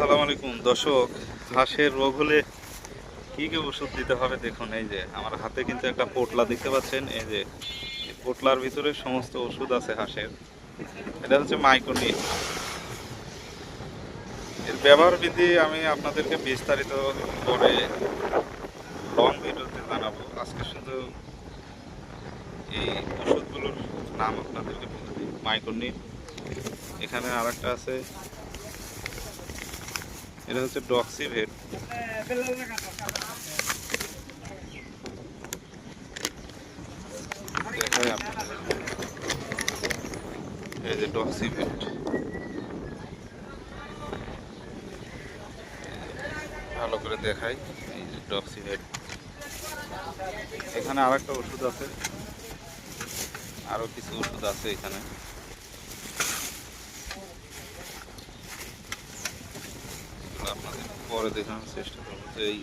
আসসালামু আলাইকুম দর্শক। হাঁসের রোগ হলে কি কি ওষুধ দিতে হবে দেখুন। এই যে আমার হাতে কিন্তু একটা পোটলা দেখতে পাচ্ছেন। এই যে এই পোটলার ভিতরে সমস্ত ওষুধ আছে হাঁসের। এটা হচ্ছে মাইক্রোনিট। এর ব্যবহার বিধি আমি আপনাদেরকে বিস্তারিত পরে লং ভিডিওতে জানাবো। আজকে শুধু এই ওষুধগুলোর নাম আপনাদেরকে বলে দিই। মাইক্রোনিট, এখানে আর একটা আছে, এটা হচ্ছে ডক্সিভেট। দেখাই আপনাদের, এই যে ডক্সিভেট, ভালো করে দেখাই। এই যে ডক্সিভেট, এখানে আর একটা ওষুধ আছে, আরো কিছু ওষুধ আছে এখানে। আপনাদের পরে দেখানোর চেষ্টা করবো যে এই